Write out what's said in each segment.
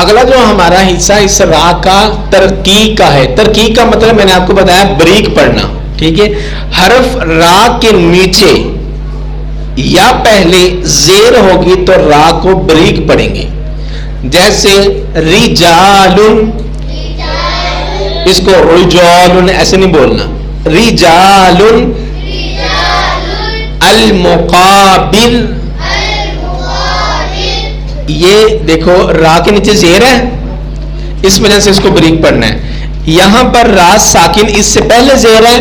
اگلا جو ہمارا حصہ اس را کا ترقیق کا ہے. ترقیق کا مطلب میں نے آپ کو بتایا بریک پڑھنا. ٹھیک ہے, حرف را کے نیچے یا پہلے زیر ہوگی تو را کو بریک پڑھیں گے. جیسے رجال, اس کو رجال ایسے نہیں بولنا, رجال. المقابل, یہ دیکھو را کے نیچے زیر ہے, اس وجہ سے اس کو بریک پڑھنا ہے. یہاں پر را ساکن اس سے پہلے زیر ہے,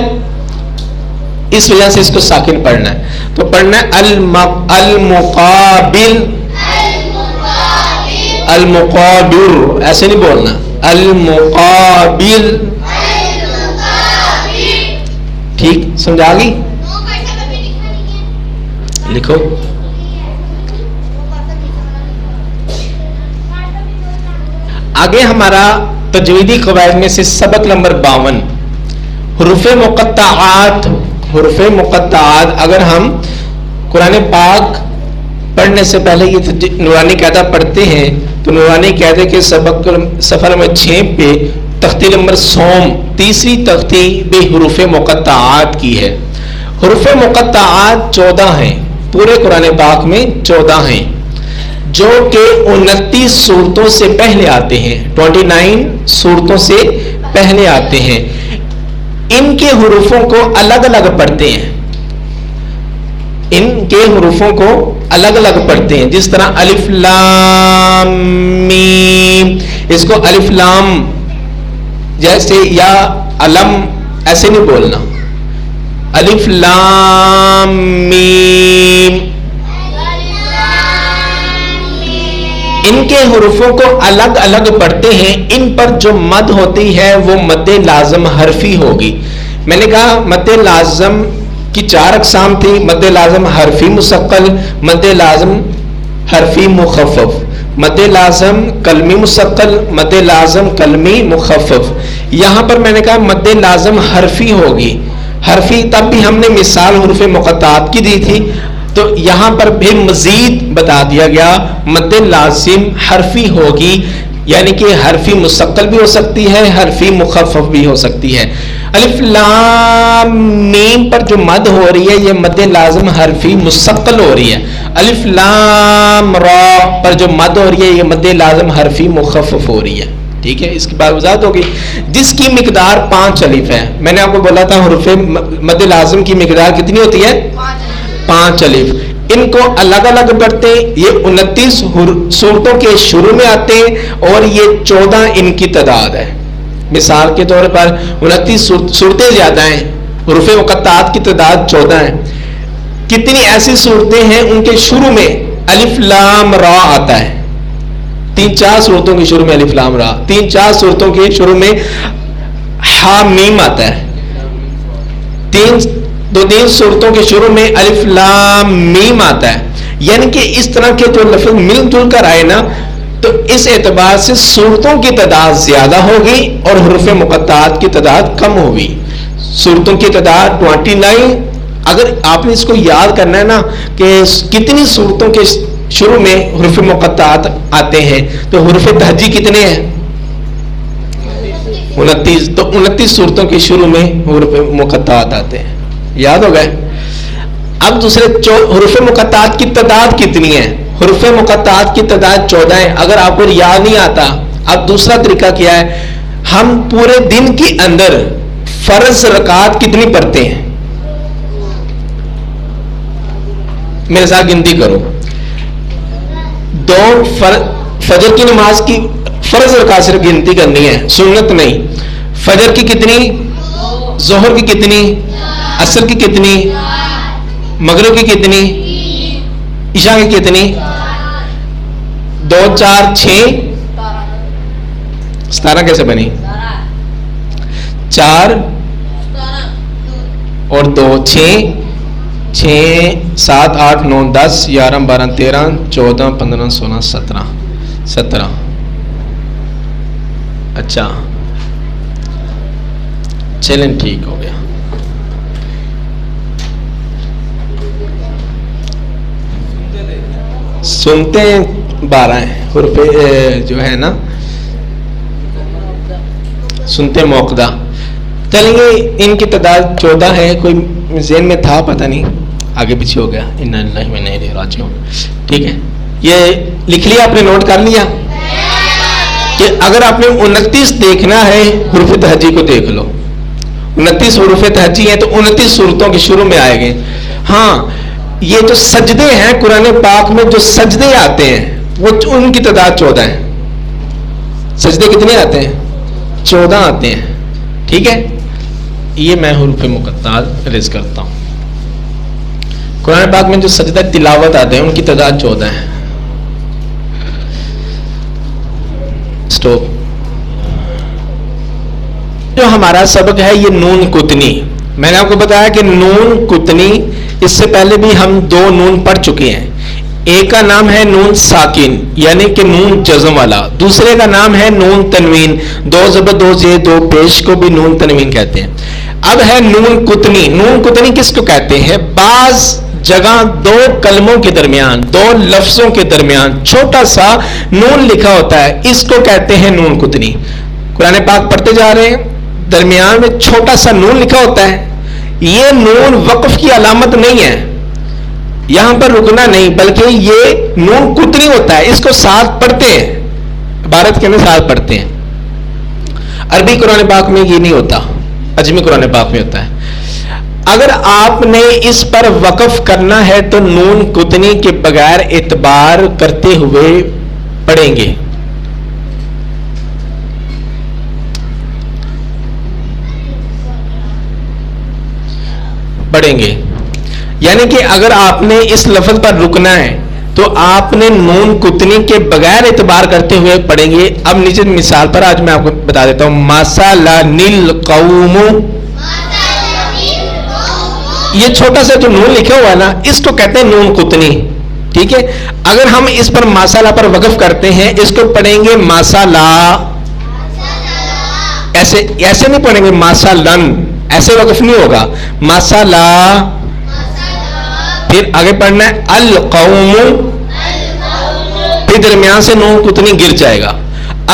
اس وجہ سے اس کو ساکن پڑھنا ہے. تو پڑھنا ہے المقابل, المقابل ایسے نہیں بولنا, المقابل. ٹھیک سمجھا گئی؟ لکھو. آگے ہمارا تجویدی قواعد میں سے سبق نمبر 52, حروف مقطعات. حروف مقطعات اگر ہم قرآن پاک پڑھنے سے پہلے یہ نورانی قاعدہ پڑھتے ہیں تو نورانی قاعدے کے سبق صفحہ نمبر 6 پہ تختی نمبر 100 تیسری تختی بے حروف مقطعات کی ہے. حروف مقطعات 14 ہیں, پورے قرآن پاک میں 14 ہیں, جو کہ 29 صورتوں سے پہلے آتے ہیں. 29 صورتوں سے پہلے آتے ہیں. ان کے حروفوں کو الگ الگ پڑھتے ہیں, ان کے حروفوں کو الگ الگ پڑھتے ہیں. جس طرح الف لام میم, اس کو الف لام جیسے یا علم ایسے نہیں بولنا, الف لام میم. ان کے حروفوں کو الگ الگ پڑھتے ہیں. ان پر جو مد ہوتی ہے وہ مد لازم حرفی ہوگی. میں نے کہا مد لازم کی 4 اقسام تھی, مد لازم حرفی مثقل, مد لازم حرفی مخفف, مد لازم کلمی مثقل, مد لازم کلمی مخفف. یہاں پر میں نے کہا مد لازم حرفی ہوگی. حرفی تب بھی ہم نے مثال حروف مقطعات کی دی تھی, تو یہاں پر بھی مزید بتا دیا گیا مد لازم حرفی ہوگی, یعنی کہ حرفی مثقل بھی ہو سکتی ہے, حرفی مخفف بھی ہو سکتی ہے. الف لام میم پر جو مد ہو رہی ہے یہ مد لازم حرفی مثقل ہو رہی ہے. الف لام را پر جو مد ہو رہی ہے یہ مد لازم حرفی مخفف ہو رہی ہے. ٹھیک ہے, اس کی بات وضاحت ہوگی. جس کی مقدار 5 الف ہے, میں نے آپ کو بولا تھا حروف مد لازم کی مقدار کتنی ہوتی ہے؟ 5 الف. ان کو الگ الگ پڑھتے ہیں. یہ 29 صورتوں کے شروع میں آتے ہیں اور یہ 14 ان کی تعداد ہے. مثال کے طور پر 29 صورتیں زیادہ ہیں, حروف مقطعات کی تعداد 14 ہے. کتنی ایسی صورتیں ہیں ان کے شروع میں الف لام را آتا ہے. 3-4 صورتوں کے شروع میں الف لام را, 3-4 صورتوں کے شروع میں ہا میم آتا ہے. 2-3 صورتوں کے شروع میں الف لام میم آتا ہے. یعنی کہ اس طرح کے جو لفظ مل جل کر آئے نا, تو اس اعتبار سے صورتوں کی تعداد زیادہ ہوگی اور حروف مقطعات کی تعداد کم ہوگی. صورتوں کی تعداد 29. اگر آپ نے اس کو یاد کرنا ہے نا کہ کتنی صورتوں کے شروع میں حروف مقطعات آتے ہیں, تو حروف تہجی کتنے ہیں؟ 29. تو 29 صورتوں کے شروع میں حروف مقطعات آتے ہیں. یاد ہو گئے؟ اب دوسرے حروف مقطعات کی تعداد کتنی ہے؟ حروف مقطعات کی تعداد 14 ہے. اگر آپ کو یاد نہیں آتا, اب دوسرا طریقہ کیا ہے, ہم پورے دن کے اندر فرض رکعات کتنی پڑھتے ہیں؟ میرے ساتھ گنتی کرو. 2 فجر کی نماز کی فرض رکعت صرف گنتی کرنی ہے, سنت نہیں. فجر کی کتنی, ظہر کی کتنی, عصر کی کتنی, مغرب کی کتنی, عشاء کی کتنی؟ 2 4 6 17 کیسے بنی؟ 4 اور 2 6 6 7 8 9 10 11 12 13 14 15 16 17. اچھا چلیں ٹھیک ہو گیا. سنتے 12 ہیں حروف جو ہے نا سنتے موقدہ. چلیں گے, ان کی تعداد 14 ہے. کوئی ذہن میں تھا, پتہ نہیں آگے پیچھے ہو گیا. انا للہ و انا الیہ راجعون. ٹھیک ہے, یہ لکھ لیا, آپ نے نوٹ کر لیا کہ اگر آپ نے 29 دیکھنا ہے حروف تہجی کو دیکھ لو. 29 حروف تہجی ہیں تو 29 صورتوں کے شروع میں آئے گئے. ہاں, یہ جو سجدے ہیں قرآن پاک میں, جو سجدے آتے ہیں وہ ان کی تعداد 14 ہے. سجدے کتنے آتے ہیں؟ 14 آتے ہیں. ٹھیک ہے, یہ میں حروف مقطعات ریز کرتا ہوں. قرآن پاک میں جو سجدہ تلاوت آتے ہیں ان کی تعداد 14 ہے. سٹاپ. جو ہمارا سبق ہے یہ نون کتنی. میں نے آپ کو بتایا کہ نون کتنی, اس سے پہلے بھی ہم 2 نون پڑھ چکے ہیں. ایک کا نام ہے نون ساکن یعنی کہ نون جزم والا, دوسرے کا نام ہے نون تنوین, 2 زبر 2 زیر 2 پیش کو بھی نون تنوین کہتے ہیں. اب ہے نون کتنی. نون کتنی کس کو کہتے ہیں؟ بعض جگہ 2 کلموں کے درمیان, 2 لفظوں کے درمیان چھوٹا سا نون لکھا ہوتا ہے, اس کو کہتے ہیں نون کتنی. قرآن پاک پڑھتے جا رہے ہیں, درمیان میں چھوٹا سا نون لکھا ہوتا ہے. یہ نون وقف کی علامت نہیں ہے, یہاں پر رکنا نہیں, بلکہ یہ نون کتنی ہوتا ہے. اس کو ساتھ پڑھتے ہیں, عبارت کے اندر ساتھ پڑھتے ہیں. عربی قرآن پاک میں یہ نہیں ہوتا, عجمی قرآن پاک میں ہوتا ہے. اگر آپ نے اس پر وقف کرنا ہے تو نون کتنی کے بغیر اعتبار کرتے ہوئے پڑھیں گے. پڑھیں گے یعنی کہ اگر آپ نے اس لفظ پر رکنا ہے تو آپ نے نون کتنی کے بغیر اعتبار کرتے ہوئے پڑھیں گے. اب نیچے مثال پر آج میں آپ کو بتا دیتا ہوں. مثلن القوم, یہ چھوٹا سا جو نون لکھا ہوا ہے نا, اس کو کہتے ہیں نون کتنی. ٹھیک ہے, اگر ہم اس پر ماسالہ پر وقف کرتے ہیں, اس کو پڑھیں گے ماسالہ. ایسے نہیں پڑھیں گے ماسالن, ایسے وقف نہیں ہوگا. ماسالہ, پھر آگے پڑھنا ہے القوم, پھر درمیان سے نون کتنی گر جائے گا.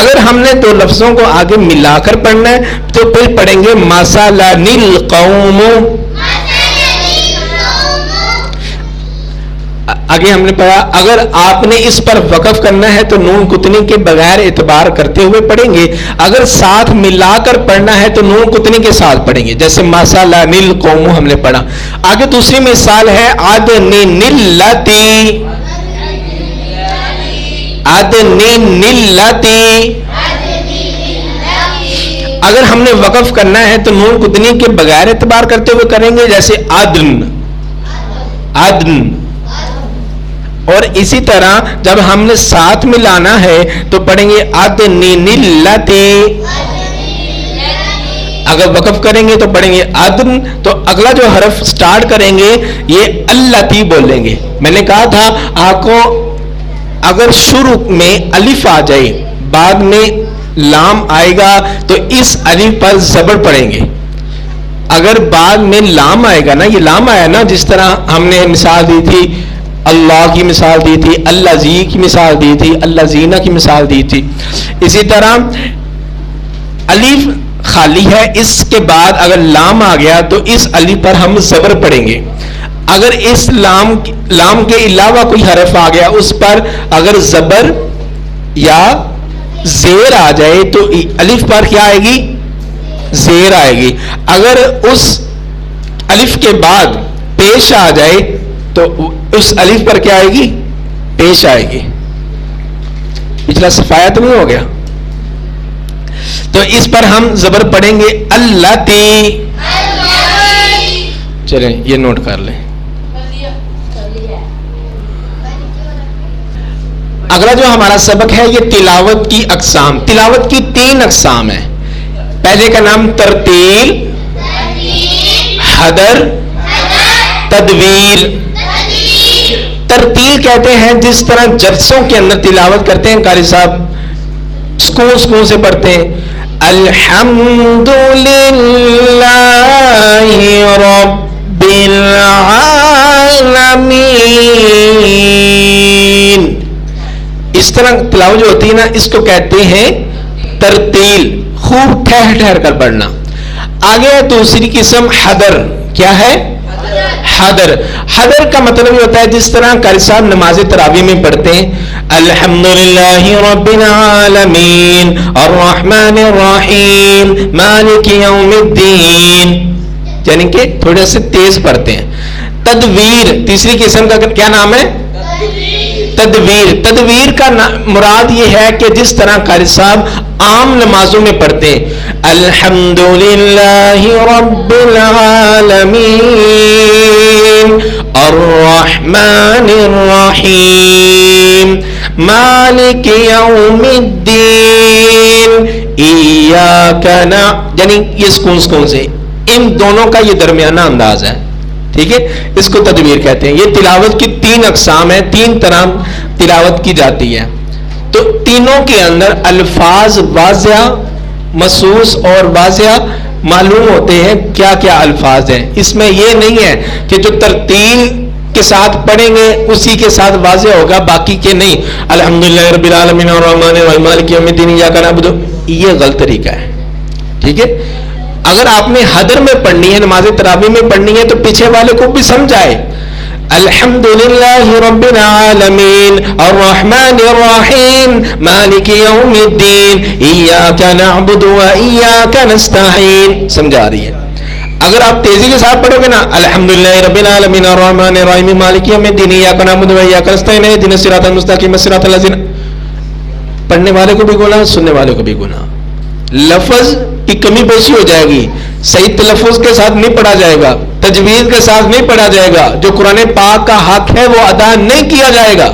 اگر ہم نے 2 لفظوں کو آگے ملا کر پڑھنا ہے تو پھر پڑھیں گے مثلن القوم. آگے ہم نے پڑھا اگر آپ نے اس پر وقف کرنا ہے تو نون کتنی کے بغیر اعتبار کرتے ہوئے پڑھیں گے. اگر ساتھ ملا کر پڑھنا ہے تو نون کتنی کے ساتھ پڑھیں گے, جیسے مثلن القوم ہم نے پڑھا. آگے دوسری مثال ہے عدن اللاتی. عدن اللاتی, اگر ہم نے وقف کرنا ہے تو نون کتنی کے بغیر اعتبار کرتے ہوئے کریں گے, جیسے عدن. عدن. اور اسی طرح جب ہم نے ساتھ ملانا ہے تو پڑھیں گے عدن اللاتی. اگر وقف کریں گے تو پڑھیں گے عدن, تو اگلا جو حرف سٹارٹ کریں گے یہ اللاتی بولیں گے. میں نے کہا تھا آپ کو اگر شروع میں الف آ جائے بعد میں لام آئے گا تو اس الف پر زبر پڑیں گے. اگر بعد میں لام آئے گا نا, یہ لام آیا نا, جس طرح ہم نے مثال دی تھی, اللہ کی مثال دی تھی, اللہ زی کی مثال دی تھی, اللہ زینہ کی مثال دی تھی. اسی طرح الف خالی ہے, اس کے بعد اگر لام آ گیا تو اس الف پر ہم زبر پڑھیں گے. اگر اس لام کے علاوہ کوئی حرف آ گیا اس پر اگر زبر یا زیر آ جائے تو الف پر کیا آئے گی؟ زیر آئے گی. اگر اس الف کے بعد پیش آ جائے تو اس الف پر کیا آئے گی؟ پیش آئے گی. پچھلا صفایا تو نہیں ہو گیا؟ تو اس پر ہم زبر پڑھیں گے اللاتی. چلیں یہ نوٹ کر لیں. اگلا جو ہمارا سبق ہے یہ تلاوت کی اقسام. تلاوت کی 3 اقسام ہیں. پہلے کا نام ترتیل, حدر, تدویر. ترتیل کہتے ہیں جس طرح جلسوں کے اندر تلاوت کرتے ہیں قاری صاحب, سکون سے پڑھتے ہیں الحمد للہ رب العالمین. اس طرح تلاوت جو ہوتی ہے نا اس کو کہتے ہیں ترتیل. خوب ٹھہر ٹھہر کر پڑھنا. آگے دوسری قسم حدر. کیا ہے؟ حدر. حدر کا مطلب یہ ہوتا ہے جس طرح قاری صاحب نماز تراویح میں پڑھتے ہیں الحمدللہ رب العالمین الرحمن الرحیم مالک یوم الدین، یعنی کہ تھوڑے سے تیز پڑھتے ہیں. تدویر تیسری قسم کا کیا نام ہے؟ تدویر. تدویر کا مراد یہ ہے کہ جس طرح قاری صاحب عام نمازوں میں پڑھتے ہیں الحمدللہ رب العالمین الرحمن الرحیم مالک یوم الدین ایاک نعبد، یعنی یہ سکون سے ان دونوں کا یہ درمیانہ انداز ہے. ٹھیک ہے، اس کو تدویر کہتے ہیں. یہ تلاوت کی 3 اقسام ہیں، 3 طرح تلاوت کی جاتی ہے. تو تینوں کے اندر الفاظ واضح، محسوس اور واضح معلوم ہوتے ہیں کیا کیا الفاظ ہیں. اس میں یہ نہیں ہے کہ جو ترتیل کے ساتھ پڑھیں گے اسی کے ساتھ واضح ہوگا، باقی کے نہیں. الحمدللہ رب العالمین الرحمن الرحیم مالک یوم الدین ایاک نعبد، یہ غلط طریقہ ہے. ٹھیک ہے، اگر آپ نے حدر میں پڑھنی ہے، نماز تراویح میں پڑھنی ہے تو پیچھے والے کو بھی سمجھائے الحمدللہ رب العالمین الرحمن الرحیم مالک یوم الدین ایاک نعبد و ایاک نستعین، سمجھا رہی ہے. اگر آپ تیزی کے ساتھ پڑھو گے نا الحمدللہ رب العالمین الرحمن الرحیم مالک یوم الدین ایاک نعبد و ایاک نستعین اهدنا الصراط المستقیم صراط الذین، پڑھنے والے کو بھی گناہ، سننے والے کو بھی گناہ. لفظ کی کمی بیشی ہو جائے گی، صحیح تلفظ کے ساتھ نہیں پڑھا جائے گا، تجوید کے ساتھ نہیں پڑھا جائے گا، جو قرآن پاک کا حق ہے وہ ادا نہیں کیا جائے گا.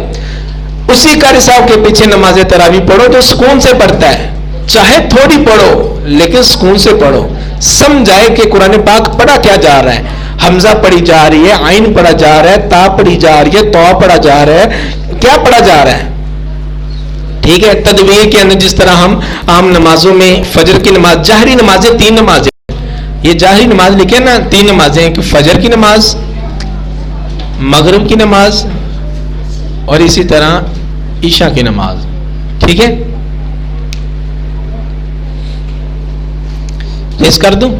اسی قاری صاحب کے پیچھے نماز تراویح پڑھو تو سکون سے پڑھتا ہے، چاہے تھوڑی پڑھو لیکن سکون سے پڑھو، سمجھائے کہ قرآن پاک پڑھا کیا جا رہا ہے. حمزہ پڑھی جا رہی ہے، عین پڑھا جا رہا ہے، تا پڑھی جا رہی ہے، تو پڑھا جا رہا ہے، کیا پڑھا جا رہا ہے. ٹھیک ہے، تدویر کے اندر جس طرح ہم عام نمازوں میں فجر کی نماز، جہری نمازیں 3 نمازیں، یہ جہری نماز لکھے نا 3 نمازیں کہ فجر کی نماز، مغرب کی نماز اور اسی طرح عشاء کی نماز. ٹھیک ہے، ریس کر دوں.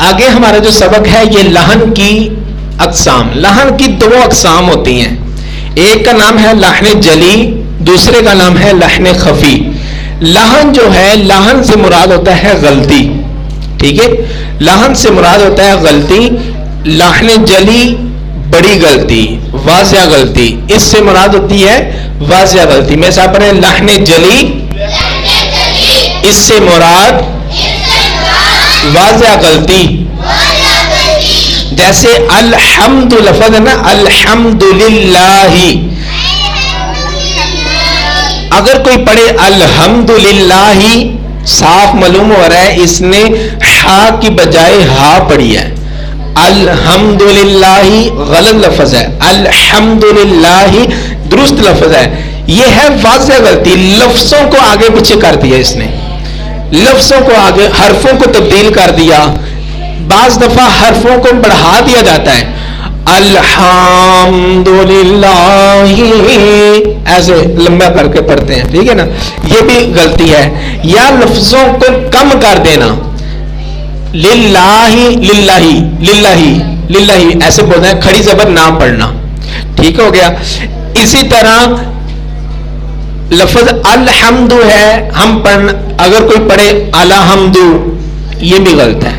آگے ہمارا جو سبق ہے یہ لحن کی اقسام. لحن کی 2 اقسام ہوتی ہیں، ایک کا نام ہے لحن جلی، دوسرے کا نام ہے لحن خفی. لحن جو ہے، لحن سے مراد ہوتا ہے غلطی. ٹھیک ہے، لحن سے مراد ہوتا ہے غلطی. لحن جلی بڑی غلطی، واضح غلطی، اس سے مراد ہوتی ہے واضح غلطی. میں صاحب پڑھیں لحن جلی، اس سے مراد واضح غلطی. جیسے الحمد لفظ ہے نا، الحمدللہ، اگر کوئی پڑھے الحمدللہ صاف معلوم ہو رہا ہے اس نے ہا کی بجائے ہا پڑھی ہے. الحمدللہ غلط لفظ ہے، الحمدللہ درست لفظ ہے. یہ ہے واضح غلطی، لفظوں کو آگے پیچھے کر دیا اس نے، لفظوں کو آگے، حرفوں کو تبدیل کر دیا. بعض دفعہ حرفوں کو بڑھا دیا جاتا ہے، الحمدللہ ایسے لمبا کر کے پڑھتے ہیں. ٹھیک ہے نا، یہ بھی غلطی ہے. یا لفظوں کو کم کر دینا، للہ للہ للہ للہ ایسے بولنا ہے، کھڑی زبر نہ پڑھنا. ٹھیک ہو گیا. اسی طرح لفظ الحمد ہے، ہم پڑھنا، اگر کوئی پڑھے الحمد، یہ بھی غلط ہے.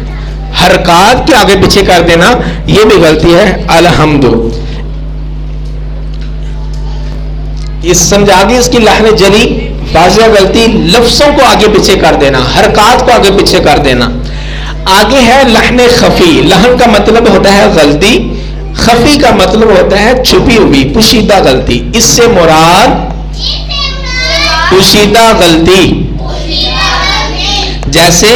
حرکات کے آگے پیچھے کر دینا یہ بھی غلطی ہے. الحمد، اس سمجھا گئی اس کی لحن جلی واضح غلطی. لفظوں کو آگے پیچھے کر دینا، حرکات کو آگے پیچھے کر دینا. آگے ہے لحن خفی. لحن کا مطلب ہوتا ہے غلطی، خفی کا مطلب ہوتا ہے چھپی ہوئی، پوشیدہ غلطی. اس سے مراد پوشیدہ غلطی، جیسے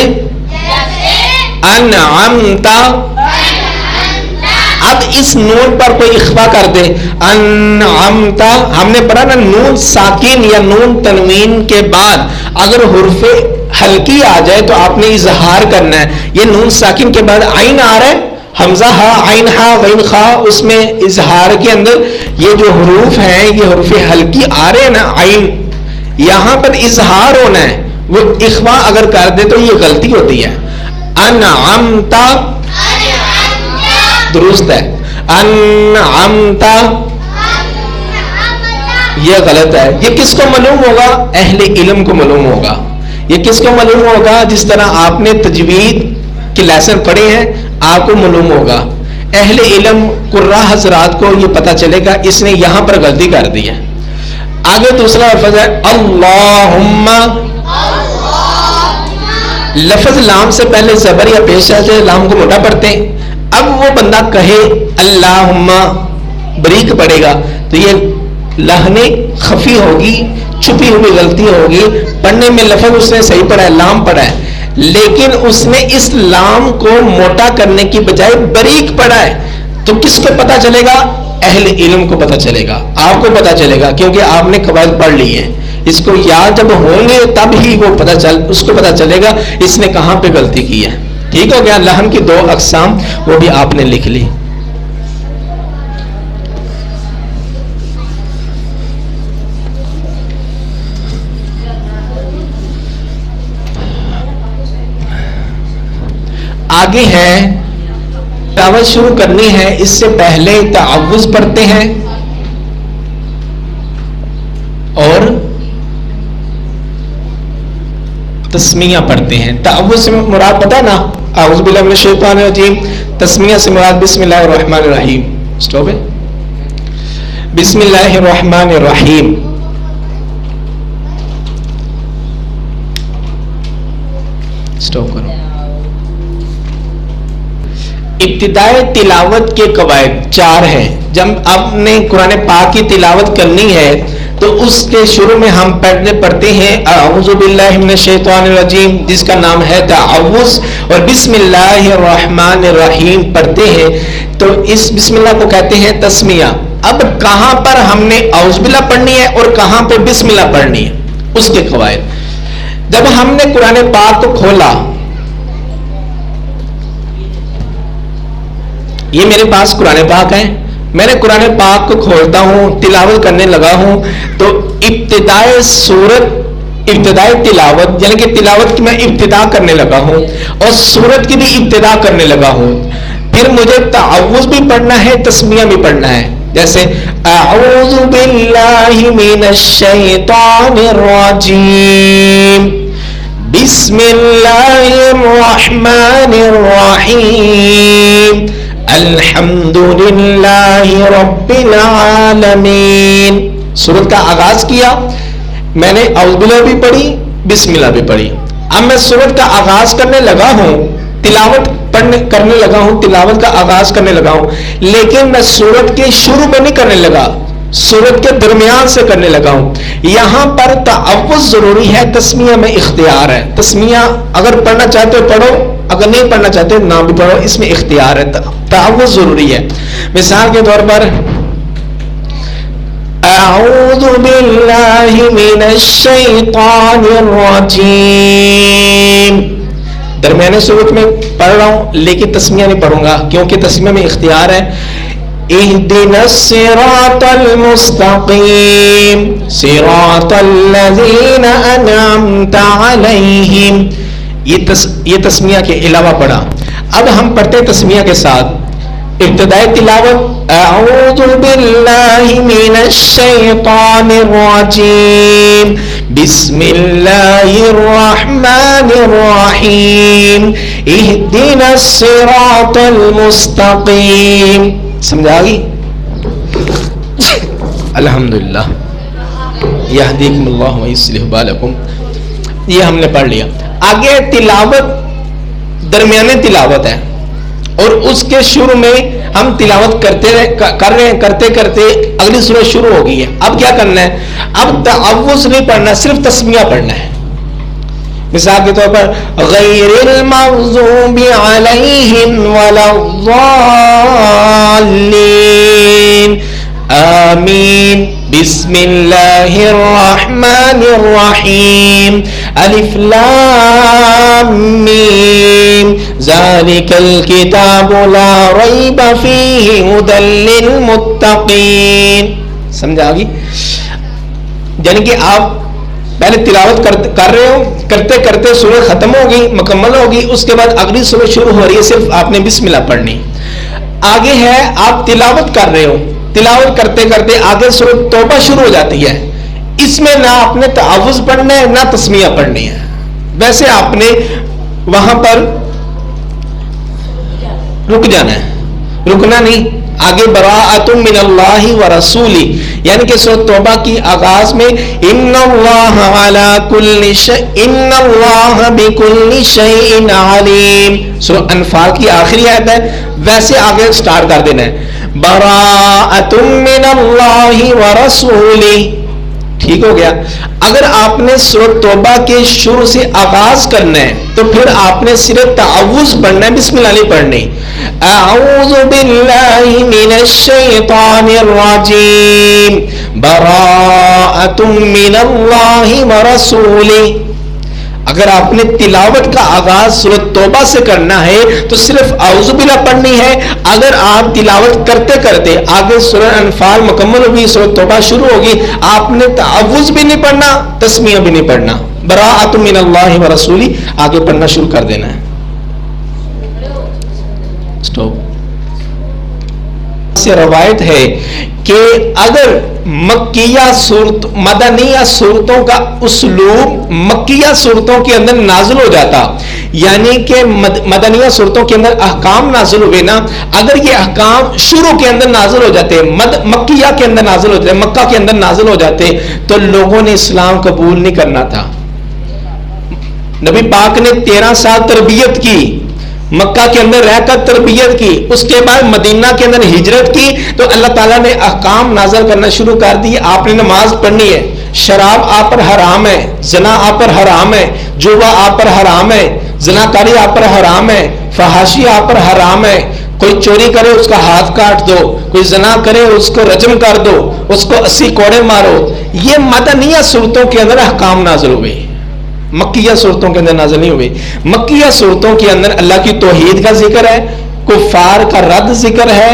انعمتا. اب اس نون پر کوئی اخفا کر دے، انعمتا، ہم نے پڑھا نا نون ساکن یا نون تنوین کے بعد اگر حرف ہلکی آ جائے تو آپ نے اظہار کرنا ہے. یہ نون ساکن کے بعد عین آ رہا ہے، حمزہ ہا، عین ہا، غین خا، اس میں اظہار کے اندر یہ جو حروف ہیں یہ حروف ہلکی آ رہے ہیں نا، عین، یہاں پر اظہار ہونا ہے، وہ اخفا اگر کر دے تو یہ غلطی ہوتی ہے. انعمتا درست ہے، انعمتا یہ غلط ہے. یہ کس کو معلوم ہوگا؟ اہل علم کو معلوم ہوگا. یہ کس کو معلوم ہوگا؟ جس طرح آپ نے تجوید کے لیسن پڑھے ہیں آپ کو معلوم ہوگا. اہل علم قراء حضرات کو یہ پتا چلے گا اس نے یہاں پر غلطی کر دی ہے. آگے دوسرا لفظ ہے اللہم. لفظ لام سے پہلے زبر یا پیش سے لام کو موٹا پڑھتے ہیں. اب وہ بندہ کہے اللہم بریک پڑے گا تو یہ لہن خفی ہوگی، چھپی ہوئی غلطی ہوگی. پڑھنے میں لفظ اس نے صحیح پڑھا ہے، لام پڑھا ہے، لیکن اس نے اس لام کو موٹا کرنے کی بجائے باریک پڑھا ہے. تو کس کو پتا چلے گا؟ اہل علم کو پتا چلے گا، آپ کو پتا چلے گا، کیونکہ آپ نے قواعد پڑھ لی ہے. اس کو یاد جب ہوں گے تب ہی وہ اس کو پتا چلے گا اس نے کہاں پہ غلطی کی ہے. ٹھیک ہو گیا؟ لہن کی دو اقسام وہ بھی آپ نے لکھ لی. آگے ہے تلاوت شروع کرنی ہے، اس سے پہلے تعوذ پڑھتے ہیں اور تسمیہ پڑھتے ہیں. تعوذ سے مراد پتہ نا؟ اعوذ باللہ من الشیطان الرجیم. تسمیہ سے مراد بسم اللہ الرحمن الرحیم. سٹاپ ہے. بسم اللہ الرحمن الرحیم. سٹاپ کرو. ابتدائے تلاوت کے قواعد 4 ہیں. جب آپ نے قرآن پاک کی تلاوت کرنی ہے تو اس کے شروع میں ہم پڑھتے ہیں اعوذ باللہ من الشیطان الرجیم جس کا نام ہے تعوذ، اور بسم اللہ الرحمن الرحیم پڑھتے ہیں. تو اس بسم اللہ کو کہتے ہیں تسمیہ. اب کہاں پر ہم نے اعوذ باللہ پڑھنی ہے اور کہاں پہ بسم اللہ پڑھنی ہے اس کے قواعد. جب ہم نے قرآن پاک کو کھولا، یہ میرے پاس قرآن پاک ہے، میں نے قرآن پاک کو کھولتا ہوں، تلاوت کرنے لگا ہوں، تو ابتدائے سورت، ابتدائے تلاوت یعنی کہ تلاوت کی میں ابتدا کرنے لگا ہوں اور سورت کی بھی ابتدا کرنے لگا ہوں. پھر مجھے تعوذ بھی پڑھنا ہے، تسمیہ بھی پڑھنا ہے. جیسے اعوذ باللہ من الشیطان الرجیم بسم اللہ الرحمن الرحیم الحمدللہ رب العالمین. سورت کا آغاز کیا، میں نے اعوذ باللہ بھی پڑھی، بسم اللہ بھی پڑھی. اب میں سورت کا آغاز کرنے لگا ہوں، تلاوت کرنے لگا ہوں، تلاوت کا آغاز کرنے لگا ہوں، لیکن میں سورت کے شروع میں نہیں کرنے لگا، سورت کے درمیان سے کرنے لگا ہوں. یہاں پر تعوذ ضروری ہے، تسمیہ میں اختیار ہے. تسمیہ اگر پڑھنا چاہتے ہو پڑھو، اگر نہیں پڑھنا چاہتے نہ بھی پڑھو، اس میں اختیار ہے. تعوذ ضروری ہے. مثال کے طور پر اعوذ باللہ من الشیطان الرجیم، درمیانے صورت میں پڑھ رہا ہوں لیکن تسمیہ نہیں پڑھوں گا کیونکہ تسمیہ میں اختیار ہے. اہدنا الصراط المستقیم صراط الذین انعمت علیہم، یہ تسمیہ کے علاوہ پڑھا. اب ہم پڑھتے ہیں تسمیہ کے ساتھ. ابتدائی تلاوت اعوذ باللہ من الشیطان الرجیم بسم اللہ الرحمن الرحیم اہدنا الصراط المستقیم. سمجھا گئی؟ الحمدللہ یہدیکم اللہ ویصلح بالکم. یہ ہم نے پڑھ لیا. آگے تلاوت درمیانے تلاوت ہے اور اس کے شروع میں ہم تلاوت کرتے اگلی سورت شروع ہو گئی ہے. اب کیا کرنا ہے؟ اب تعوذ نہیں پڑھنا، صرف تسمیہ پڑھنا ہے. مثال کے طور پر غیر المغضوب علیہم ولا الضالین آمین بسم اللہ الرحمن الرحیم الف لام میم ذالک الکتاب لا ریب فیہ ھدی للمتقین. سمجھا گی؟ یعنی کہ آپ پہلے تلاوت کر رہے ہو، کرتے کرتے سورہ ختم ہوگی، مکمل ہوگی، اس کے بعد اگلی سورہ شروع ہو رہی ہے، صرف آپ نے بسم اللہ پڑھنی. آگے ہے آپ تلاوت کر رہے ہو، تلاوت کرتے کرتے آگے سورہ توبہ شروع ہو جاتی ہے. اس میں نہ آپ نے تعوذ پڑھنا ہے نہ تسمیہ پڑھنی ہے. ویسے آپ نے وہاں پر رک جانا ہے، رکنا نہیں. آگے براءۃ من اللہ ورسولہ، یعنی کہ سورۃ توبہ کی آغاز میں ان اللہ علی کل شیء ان اللہ بکل شیء علیم، سورۃ انفال کی آخری آیت ہے، ویسے آگے سٹارٹ کر دینا ہے براءۃ من اللہ ورسولہ. ٹھیک ہو گیا. اگر آپ نے سورۃ توبہ کے شروع سے آغاز کرنا ہے تو پھر آپ نے صرف تعوذ پڑھنا ہے، بسم اللہ نہیں پڑھنی. اعوذ باللہ من الشیطان الرجیم براءۃ من اللہ ورسولہ. اگر آپ نے تلاوت کا آغاز سورۃ توبہ سے کرنا ہے تو صرف اعوذ باللہ پڑھنی ہے. اگر آپ تلاوت کرتے کرتے آگے سورہ انفال مکمل ہوگی، سورۃ توبہ شروع ہوگی، آپ نے تعوذ بھی نہیں پڑھنا، تسمیہ بھی نہیں پڑھنا، براءۃ من اللہ ورسولہ آگے پڑھنا شروع کر دینا ہے. سٹاپ. سے روایت ہے کہ اگر مکیہ صورت مدنیہ صورتوں کا اسلوب مکیہ صورتوں کے اندر نازل ہو جاتا، یعنی کہ مدنیہ صورتوں کے اندر احکام نازل ہوئے نا، اگر یہ احکام شروع کے اندر نازل ہو جاتے، مکیہ کے اندر نازل ہو جاتے، مکہ کے اندر نازل ہو جاتے، تو لوگوں نے اسلام قبول نہیں کرنا تھا. نبی پاک نے 13 سال تربیت کی، مکہ کے اندر رہ کر تربیت کی، اس کے بعد مدینہ کے اندر ہجرت کی، تو اللہ تعالیٰ نے احکام نازل کرنا شروع کر دی. آپ نے نماز پڑھنی ہے، شراب آپ پر حرام ہے، زنا آپ پر حرام ہے، جوا آپ پر حرام ہے، زناکاری آپ پر حرام ہے، فحاشی آپ پر حرام ہے، کوئی چوری کرے اس کا ہاتھ کاٹ دو، کوئی زنا کرے اس کو رجم کر دو، اس کو 80 کوڑے مارو. یہ مدنیہ صورتوں کے اندر احکام نازل ہوئے، مکیہ صورتوں کے اندر نازل نہیں ہوئے. مکیہ صورتوں کے اندر اللہ کی توحید کا ذکر ہے، کفار کا رد ذکر ہے،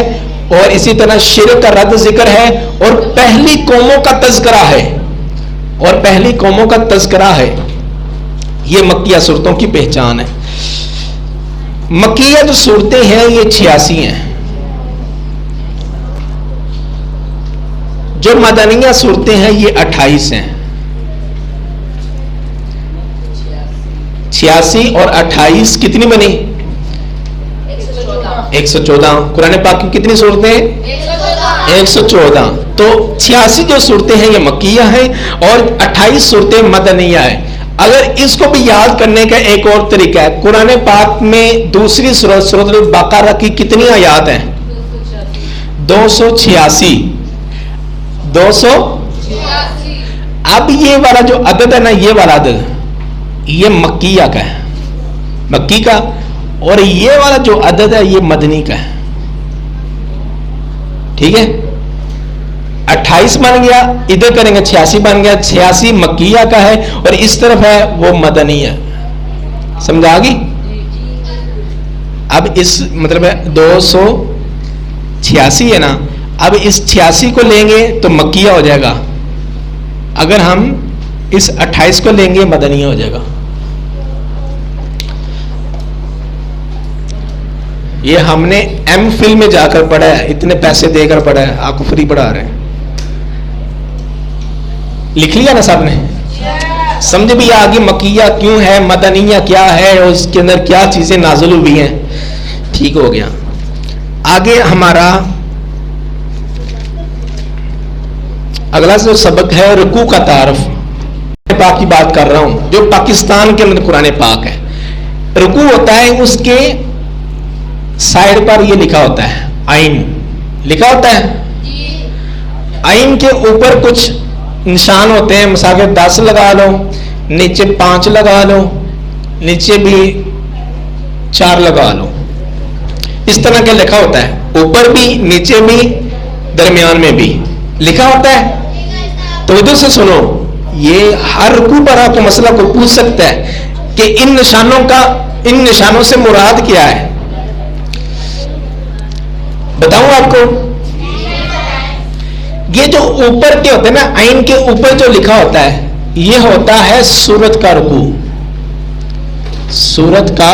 اور اسی طرح شرک کا رد ذکر ہے، اور پہلی قوموں کا تذکرہ ہے، اور پہلی قوموں کا تذکرہ ہے. یہ مکیہ صورتوں کی پہچان ہے. مکیہ جو صورتیں ہیں یہ 86 ہیں. جو مدنیہ صورتیں ہیں یہ 28 ہیں. 86 اور 28 کتنی بنی؟ 114. قرآن پاک کی کتنی صورتیں؟ 114. تو 86 جو صورتیں ہیں یہ مکیہ ہیں اور 28 صورتیں مدنیہ ہیں. اگر اس کو بھی یاد کرنے کا ایک اور طریقہ ہے، قرآن پاک میں دوسری سورۃ البقرہ کی کتنی آیات ہیں؟ 286. 286. اب یہ والا جو عدد ہے نا، یہ والا عدد یہ مکیہ کا ہے، مکی کا، اور یہ والا جو عدد ہے یہ مدنی کا ہے. ٹھیک ہے، 28 بن گیا، ادھر کریں گے 86 بن گیا. 86 مکیہ کا ہے اور اس طرف ہے وہ مدنی ہے. سمجھا گی؟ اب اس مطلب ہے 286 ہے نا، اب اس 86 کو لیں گے تو مکیہ ہو جائے گا، اگر ہم اس 28 کو لیں گے مدنی ہو جائے گا. یہ ہم نے ایم فل میں جا کر پڑھا ہے، اتنے پیسے دے کر پڑھا ہے، آپ کو فری پڑھا رہے ہیں. لکھ لیا نا سب نے؟ سمجھ بھی آگے مکیہ کیوں ہے، مدنیہ کیا ہے، اور اس کے اندر کیا چیزیں نازل ہوئی ہیں. ٹھیک ہو گیا. آگے ہمارا اگلا جو سبق ہے رکوع کا تعارف. پاک کی بات کر رہا ہوں جو پاکستان کے اندر قرآن پاک ہے. رکوع ہوتا ہے، اس کے سائڈ پر یہ لکھا ہوتا ہے عین، لکھا ہوتا ہے. عین کے اوپر کچھ نشان ہوتے ہیں، مثال کے 10 لگا لو، نیچے 5 لگا لو، نیچے بھی 4 لگا لو. اس طرح کا لکھا ہوتا ہے، اوپر بھی نیچے بھی درمیان میں بھی لکھا ہوتا ہے. تو ادھر سے سنو، یہ ہر رکوع پر آپ کو مسئلہ کو پوچھ سکتا ہے کہ ان نشانوں سے مراد کیا ہے. بتاؤں آپ کو؟ یہ جو اوپر کے ہوتے ہیں نا، عین کے اوپر جو لکھا ہوتا ہے یہ ہوتا ہے سورت کا رکوع. سورت کا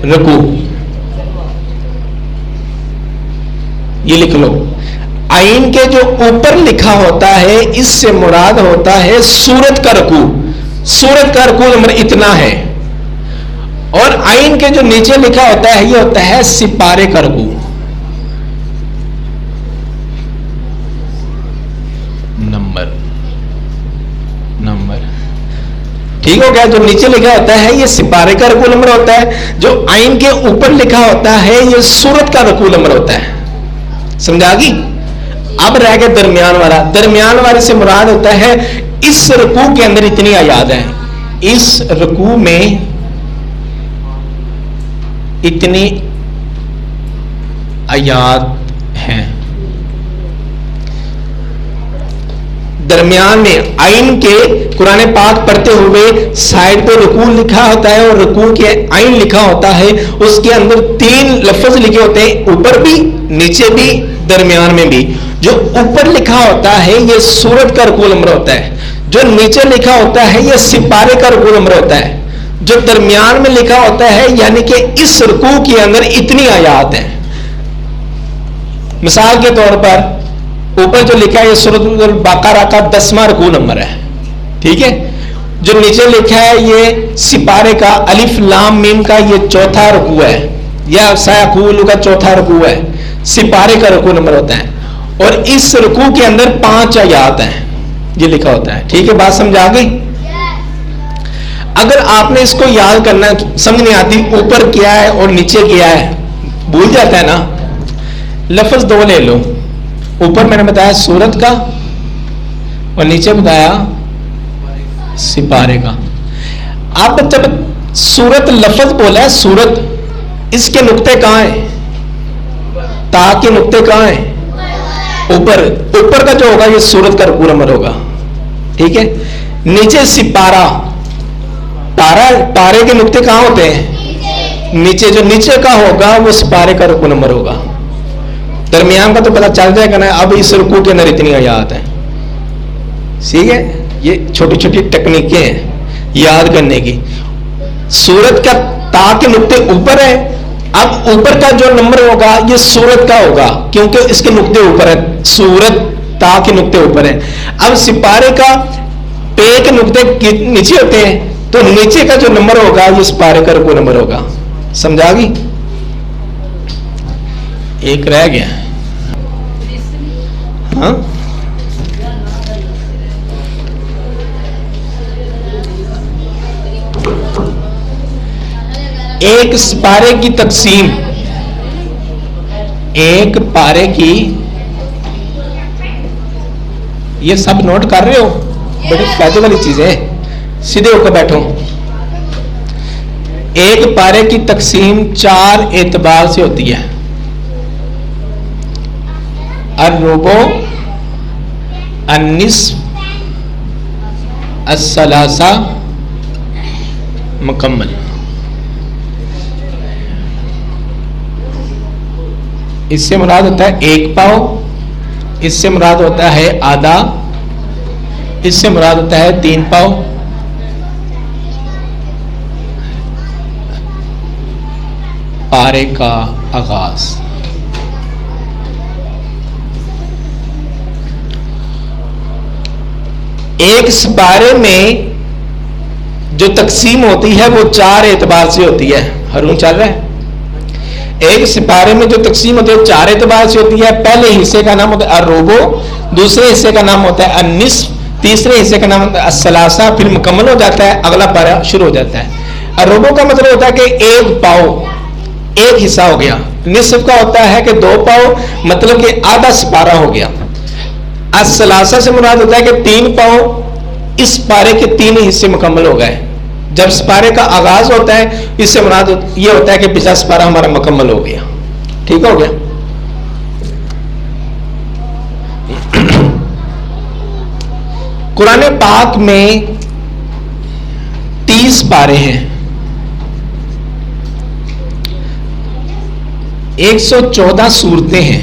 رکوع یہ لکھ لو. آئین کے جو اوپر لکھا ہوتا ہے اس سے مراد ہوتا ہے سورت کا رکوع. سورت کا رکوع نمبر اتنا ہے. اور آئین کے جو نیچے لکھا ہوتا ہے یہ ہوتا ہے سپارے کا رکوع. نمبر ٹھیک ہو گیا. جو نیچے لکھا ہوتا ہے یہ سپارے کا رکوع نمبر ہوتا ہے. جو آئین کے اوپر لکھا ہوتا ہے یہ سورت کا رکوع نمبر ہوتا ہے. سمجھا گی؟ اب رہ گیا درمیان والا. درمیان والے سے مراد ہوتا ہے اس رکوع کے اندر اتنی آیات ہیں. اس رکوع میں اتنی آیات ہیں. درمیان میں آئین کے قرآن پاک پڑھتے ہوئے سائڈ پہ رکوع لکھا ہوتا ہے اور رکوع کے آئین لکھا ہوتا ہے. اس کے اندر 3 لفظ لکھے ہوتے ہیں, اوپر بھی, نیچے بھی, درمیان میں بھی. جو اوپر لکھا ہوتا ہے یہ سورت کا رکوع نمبر ہوتا ہے. جو نیچے لکھا ہوتا ہے یہ سپارے کا رکوع نمبر ہوتا ہے. جو درمیان میں لکھا ہوتا ہے یعنی کہ اس رکوع کے اندر اتنی آیات ہیں. مثال کے طور پر اوپر جو لکھا ہے یہ سورۃ البقرہ کا 10واں رکوع نمبر ہے. ٹھیک ہے. جو نیچے لکھا ہے یہ سپارے کا الف لام میم کا یہ 4تھا رکوع ہے, یا سیقول کا 4تھا رکوع ہے. سپارے کا رکوع نمبر ہوتا ہے. اور اس رکوع کے اندر 5 آیات ہیں یہ لکھا ہوتا ہے. ٹھیک ہے, بات سمجھ آ گئی؟ اگر آپ نے اس کو یاد کرنا ہے, سمجھ نہیں آتی اوپر کیا ہے اور نیچے کیا ہے, بھول جاتا ہے نا. لفظ 2 لے لو. اوپر میں نے بتایا سورت کا اور نیچے بتایا سپارے کا. آپ جب سورت لفظ بولا ہے سورت, اس کے نقطے کہاں ہیں؟ تا کے نقطے کہاں ہیں؟ اوپر. اوپر کا جو ہوگا یہ سورت کا رکوع نمبر ہوگا. ٹھیک ہے. نیچے سپارہ, پارے کے نقطے کہاں ہوتے ہیں؟ نیچے. جو نیچے کا ہوگا وہ سپارے کا رکوع نمبر ہوگا. درمیان کا تو پتہ چل جائے گا نا. اب اس رکوع کے اندر اتنی آیات ہیں. ٹھیک ہے. یہ چھوٹی چھوٹی ٹیکنیکیں ہیں یاد کرنے کی. سورت کا تا کے نقطے اوپر ہے. اب اوپر کا جو نمبر ہوگا یہ سورت کا ہوگا کیونکہ اس کے نقطے اوپر ہے. سورت تا کے نقطے اوپر ہے. اب سپارے کا پے کے نقطے نیچے ہوتے ہیں تو نیچے کا جو نمبر ہوگا یہ سپارے کا رکوع نمبر ہوگا. سمجھا گی؟ ایک رہ گیا. ہاں, ایک پارے کی تقسیم, ایک پارے کی, یہ سب نوٹ کر رہے ہو؟ بڑی فائدے والی چیز ہے. سیدھے ہو کر بیٹھو. ایک پارے کی تقسیم 4 اعتبار سے ہوتی ہے. الربع, النصف, الثلاثہ, مکمل. اس سے مراد ہوتا ہے 1 پاؤ, اس سے مراد ہوتا ہے آدھا, اس سے مراد ہوتا ہے 3 پاؤ. پارے کا آغاز. ایک سپارے میں جو تقسیم ہوتی ہے وہ 4 اعتبار سے ہوتی ہے. ہرون چل رہا ہے. ایک سپارے میں جو تقسیم ہوتی ہے 4 اعتبار سے ہوتی ہے. پہلے حصے کا نام ہوتا ہے الربع, دوسرے حصے کا نام ہوتا ہے النصف, تیسرے حصے کا نام ہوتا ہے الثلاثہ. پھر مکمل ہو جاتا ہے, اگلا پارہ شروع ہو جاتا ہے. الربع کا مطلب ہوتا ہے کہ 1 پاؤ, ایک حصہ ہو گیا. نصف کا ہوتا ہے کہ 2 پاؤ, مطلب کہ آدھا سپارہ ہو گیا. الثلاثہ سے مراد ہوتا ہے کہ 3 پاؤ, اس پارے کے 3 حصے مکمل ہو گئے. جب سپارے کا آغاز ہوتا ہے اس سے مراد یہ ہوتا ہے کہ پچھلا سپارہ ہمارا مکمل ہو گیا. ٹھیک ہو گیا. قرآن پاک میں 30 پارے ہیں. 114 سورتیں ہیں.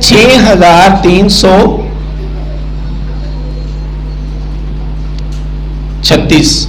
6336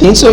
300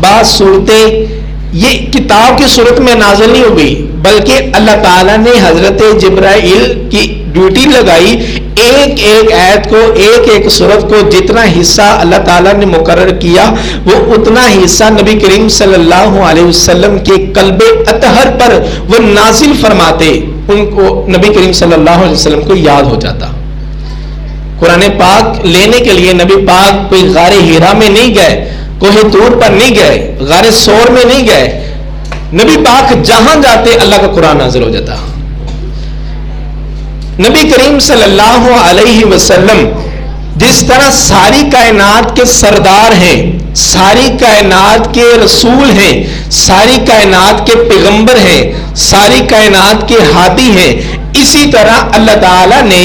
بعض صورتیں یہ کتاب کی صورت میں نازل نہیں ہوئی بلکہ اللہ تعالیٰ نے حضرت جبرائیل کی ڈیوٹی لگائی، ایک ایک آیت کو، ایک ایک صورت کو جتنا حصہ اللہ تعالیٰ نے مقرر کیا وہ اتنا حصہ نبی کریم صلی اللہ علیہ وسلم کے قلب اطہر پر وہ نازل فرماتے، ان کو نبی کریم صلی اللہ علیہ وسلم کو یاد ہو جاتا۔ قرآن پاک لینے کے لیے نبی پاک کوئی غار ہیرا میں نہیں گئے، کوہ طور پر نہیں گئے، غار سور میں نہیں گئے، نبی پاک جہاں جاتے اللہ کا قرآن نازل ہو جاتا۔ نبی کریم صلی اللہ علیہ وسلم جس طرح ساری کائنات کے سردار ہیں، ساری کائنات کے رسول ہیں، ساری کائنات کے پیغمبر ہیں، ساری کائنات کے ہادی ہیں، اسی طرح اللہ تعالیٰ نے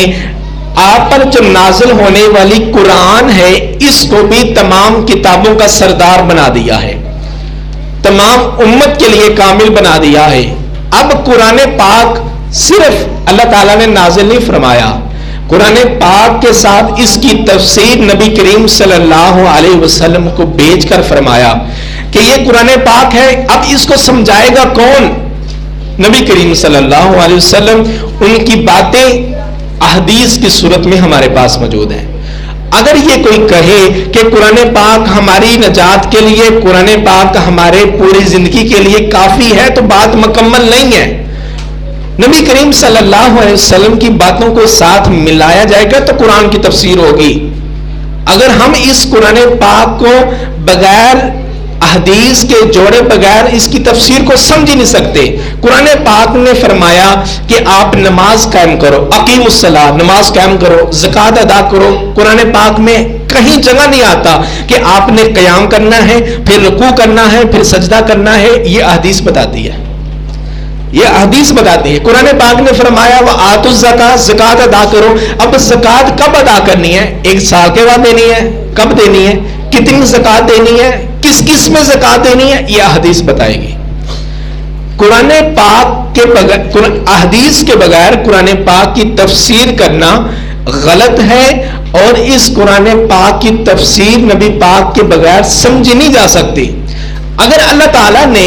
آپ پر جو نازل ہونے والی قرآن ہے اس کو بھی تمام کتابوں کا سردار بنا دیا ہے، تمام امت کے لیے کامل بنا دیا ہے۔ اب قرآن پاک صرف اللہ تعالیٰ نے نازل نہیں فرمایا، قرآن پاک کے ساتھ اس کی تفسیر نبی کریم صلی اللہ علیہ وسلم کو بھیج کر فرمایا کہ یہ قرآن پاک ہے، اب اس کو سمجھائے گا کون؟ نبی کریم صلی اللہ علیہ وسلم۔ ان کی باتیں احادیث کی صورت میں ہمارے پاس موجود ہیں۔ اگر یہ کوئی کہے کہ قرآن پاک ہماری نجات کے لیے، قرآن پاک ہمارے پوری زندگی کے لیے کافی ہے تو بات مکمل نہیں ہے۔ نبی کریم صلی اللہ علیہ وسلم کی باتوں کو ساتھ ملایا جائے گا تو قرآن کی تفسیر ہوگی۔ اگر ہم اس قرآن پاک کو بغیر احادیث کے جوڑے بغیر اس کی تفسیر کو سمجھ ہی نہیں سکتے۔ قرآن پاک نے فرمایا کہ آپ نماز قائم کرو، اقیموا الصلاۃ، نماز قائم کرو، زکوٰۃ ادا کرو۔ قرآن پاک میں کہیں جگہ نہیں آتا کہ آپ نے قیام کرنا ہے، پھر رکوع کرنا ہے، پھر سجدہ کرنا ہے، یہ احادیث بتاتی ہے، یہ احادیث بتاتی ہے۔ قرآن پاک نے فرمایا وآتوا الزکاۃ، زکوٰۃ ادا کرو۔ اب زکوٰۃ کب ادا کرنی ہے؟ ایک سال کے بعد دینی ہے؟ کب دینی ہے؟ کتنی زکوٰۃ دینی ہے؟ کس کس میں زکوٰۃ دینی ہے؟ یہ احادیث بتائے گی۔ قرآن پاک کے بغیر، احادیث کے بغیر قرآن پاک کی تفسیر کرنا غلط ہے، اور اس قرآن پاک کی تفسیر نبی پاک کے بغیر سمجھی نہیں جا سکتی۔ اگر اللہ تعالیٰ نے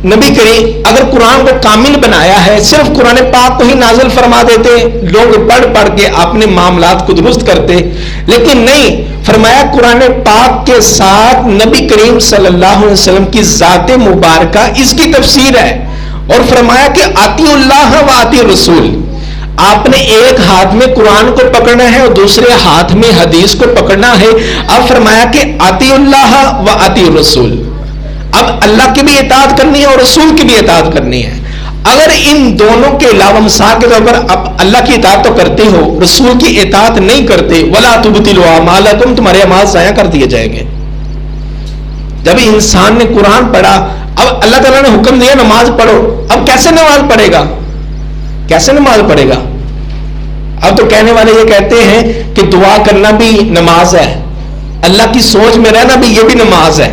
نبی کریم اگر قرآن کو کامل بنایا ہے، صرف قرآن پاک کو ہی نازل فرما دیتے، لوگ پڑھ پڑھ کے اپنے معاملات کو درست کرتے، لیکن نہیں، فرمایا قرآن پاک کے ساتھ نبی کریم صلی اللہ علیہ وسلم کی ذات مبارکہ اس کی تفسیر ہے، اور فرمایا کہ اطیعوا اللہ و اطیعوا الرسول۔ آپ نے ایک ہاتھ میں قرآن کو پکڑنا ہے اور دوسرے ہاتھ میں حدیث کو پکڑنا ہے۔ اب فرمایا کہ اطیعوا اللہ و اطیعوا الرسول، اب اللہ کی بھی اطاعت کرنی ہے اور رسول کی بھی اطاعت کرنی ہے۔ اگر ان دونوں کے علاوہ مثال کے طور پر اب اللہ کی اطاعت تو کرتے ہو، رسول کی اطاعت نہیں کرتے، وَلَا تُبْطِلُوا أَعْمَالَكُمْ، تمہارے اعمال ضائع کر دیے جائیں گے۔ جب انسان نے قرآن پڑھا، اب اللہ تعالیٰ نے حکم دیا نماز پڑھو، اب کیسے نماز پڑھے گا؟ کیسے نماز پڑھے گا؟ اب تو کہنے والے یہ کہتے ہیں کہ دعا کرنا بھی نماز ہے، اللہ کی سوچ میں رہنا بھی یہ بھی نماز ہے،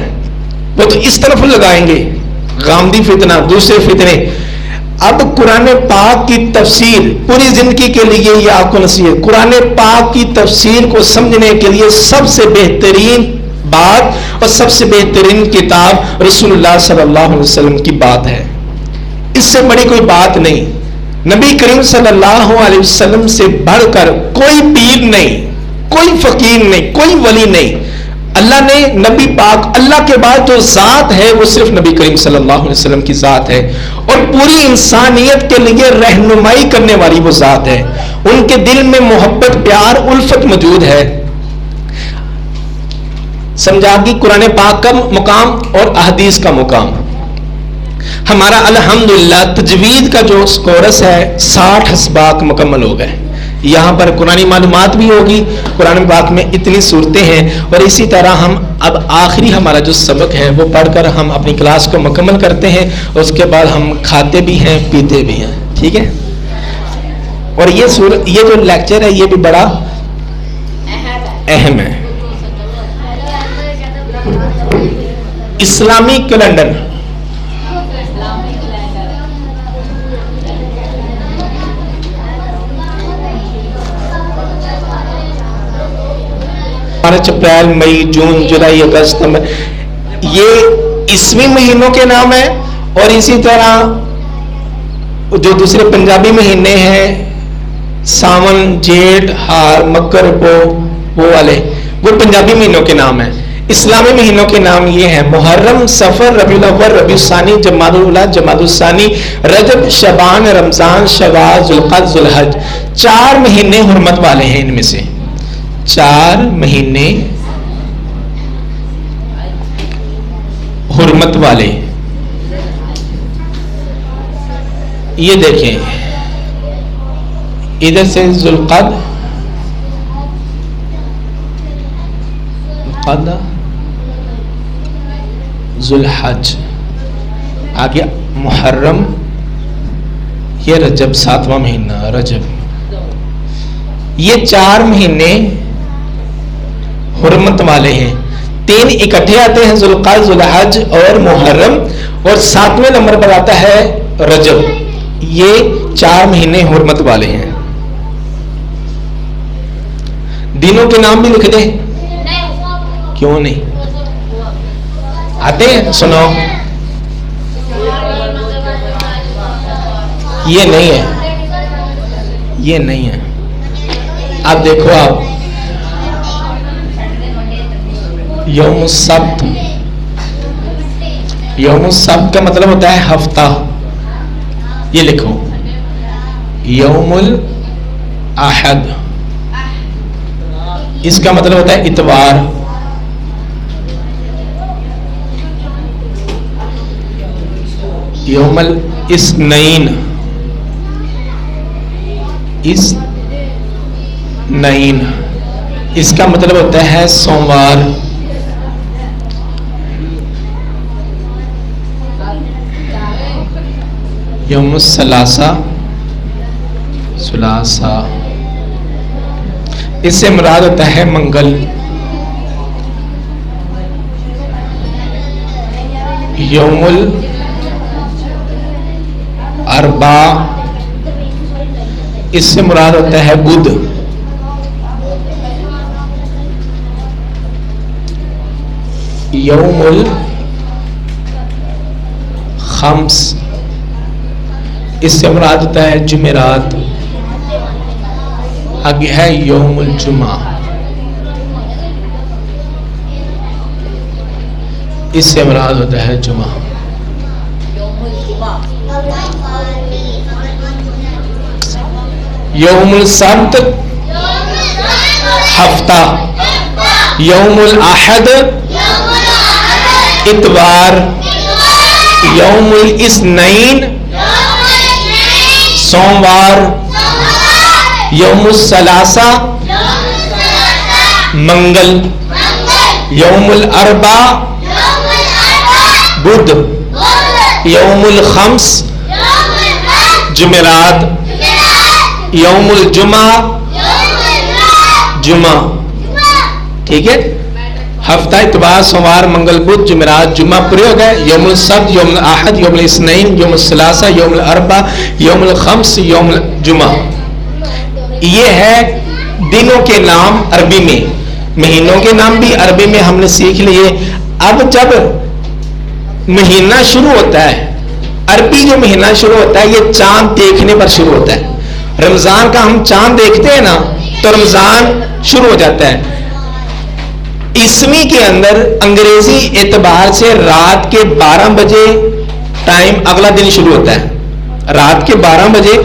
وہ تو اس طرف لگائیں گے، غامدی فتنہ، دوسرے فتنے۔ اب قرآن پاک کی تفسیر پوری زندگی کے لیے یہ آپ کو نصیحت، قرآن پاک کی تفسیر کو سمجھنے کے لیے سب سے بہترین بات اور سب سے بہترین کتاب رسول اللہ صلی اللہ علیہ وسلم کی بات ہے، اس سے بڑی کوئی بات نہیں۔ نبی کریم صلی اللہ علیہ وسلم سے بڑھ کر کوئی پیر نہیں، کوئی فقیر نہیں، کوئی ولی نہیں۔ اللہ نے نبی پاک، اللہ کے بعد جو ذات ہے وہ صرف نبی کریم صلی اللہ علیہ وسلم کی ذات ہے، اور پوری انسانیت کے لیے رہنمائی کرنے والی وہ ذات ہے۔ ان کے دل میں محبت، پیار، الفت موجود ہے۔ سمجھا کہ قرآن پاک کا مقام اور احادیث کا مقام۔ ہمارا الحمدللہ تجوید کا جو کورس ہے 60 اسباق مکمل ہو گئے۔ یہاں پر قرآنی معلومات بھی ہوگی، قرآن پاک میں اتنی صورتیں ہیں، اور اسی طرح ہم اب آخری ہمارا جو سبق ہے وہ پڑھ کر ہم اپنی کلاس کو مکمل کرتے ہیں، اور اس کے بعد ہم کھاتے بھی ہیں، پیتے بھی ہیں، ٹھیک ہے۔ اور یہ جو لیکچر ہے یہ بھی بڑا اہم ہے۔ اسلامی کیلنڈر، مارچ، اپریل، مئی، جون، جولائی، اگست، یہ اسمی مہینوں کے نام ہیں، اور اسی طرح جو دوسرے پنجابی مہینے ہیں ساون، جیٹھ، ہار، مکر، وہ والے، وہ پنجابی مہینوں کے نام ہیں۔ اسلامی مہینوں کے نام یہ ہیں محرم، صفر، ربیع الاول، ربیع الثانی، جمادی الاولی، جمادی الثانی، رجب، شعبان، رمضان، شوال، ذوالقعدہ، ذوالحج۔ 4 مہینے حرمت والے ہیں، ان میں سے 4 مہینے حرمت والے۔ یہ دیکھیں ادھر سے ذوالقعدہ، ذوالحج، آگے محرم، یہ رجب 7واں مہینہ رجب۔ یہ 4 مہینے حرمت والے ہیں۔ 3 اکٹھے آتے ہیں، ذوالقعدہ، ذوالحج اور محرم، اور 7ویں نمبر پر آتا ہے رجب۔ یہ 4 مہینے حرمت والے ہیں۔ دنوں کے نام بھی لکھ دیں، کیوں نہیں؟ آتے ہیں، سنو، یہ نہیں ہے، یہ نہیں ہے۔ اب دیکھو آپ، یوم السبت، یوم السبت کا مطلب ہوتا ہے ہفتہ، یہ لکھو۔ یوم الاحد، اس کا مطلب ہوتا ہے اتوار۔ یوم الاثنین، اثنین، اس کا مطلب ہوتا ہے سوموار۔ یوم الثلاثہ، ثلاثہ، اس سے مراد ہوتا ہے منگل۔ یوم الاربعاء، اس سے مراد ہوتا ہے بدھ۔ یوم الخمس، اس سے مراد ہوتا ہے جمعرات۔ آگے ہے یوم الجمعہ، اس سے مراد ہوتا ہے جمعہ۔ یوم السبت ہفتہ، یوم الاحد اتوار، یوم الاثنین سوموار، یوم الثلاثہ منگل، یوم الاربعاء بدھ، یوم الخمس جمعرات، یوم الجمعہ جمعہ۔ ٹھیک ہے، ہفتہ اتوار، سوموار، منگل، بدھ، جمعرات، جمعہ پورے ہو گئے۔ یوم السبت، یوم الاحد، یوم الاثنین، یوم الثلاثہ، یوم الاربعاء، یوم الخمس، یوم الجمعہ۔ یہ ہے دنوں کے نام عربی میں۔ مہینوں کے نام بھی عربی میں ہم نے سیکھ لیے۔ اب جب مہینہ شروع ہوتا ہے، عربی جو مہینہ شروع ہوتا ہے یہ چاند دیکھنے پر شروع ہوتا ہے۔ رمضان کا ہم چاند دیکھتے ہیں نا تو رمضان شروع ہو جاتا ہے۔ عیسوی کے اندر انگریزی اعتبار سے رات کے 12 بجے ٹائم اگلا دن شروع ہوتا ہے، رات کے 12 بجے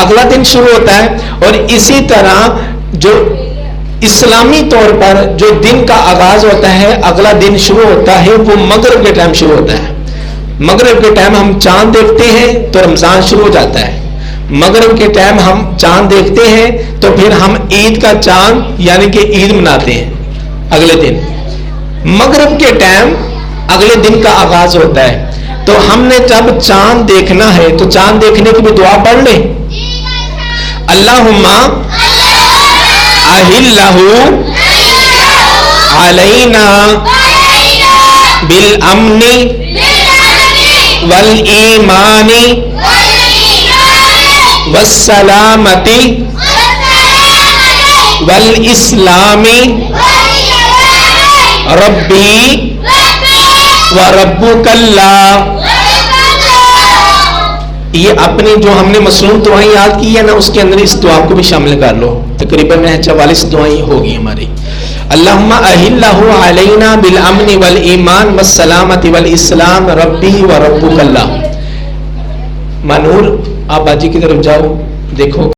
اگلا دن شروع ہوتا ہے۔ اور اسی طرح جو اسلامی طور پر جو دن کا آغاز ہوتا ہے، اگلا دن شروع ہوتا ہے، وہ مغرب کے ٹائم شروع ہوتا ہے۔ مغرب کے ٹائم ہم چاند دیکھتے ہیں تو رمضان شروع ہو جاتا ہے۔ مغرب کے ٹائم ہم چاند دیکھتے ہیں تو پھر ہم عید کا چاند یعنی کہ عید مناتے ہیں اگلے دن۔ مغرب کے ٹائم اگلے دن کا آغاز ہوتا ہے۔ تو ہم نے جب چاند دیکھنا ہے تو چاند دیکھنے کی بھی دعا پڑھ لیں، اللہم اہلہ علینا بالامن والایمان والسلامت والاسلام ربی وربک اللہ. یہ اپنی جو ہم نے مصنون دعائیں یاد کی ہے نا، اس کے اندر اس دعا کو بھی شامل کر لو. تقریباً 44 دعائیں ہوگی ہماری. اللہم اہلہ علینا بالامن والایمان والسلامت والاسلام ربی وربک اللہ. مانور آپ باجی کی طرف جاؤ، دیکھو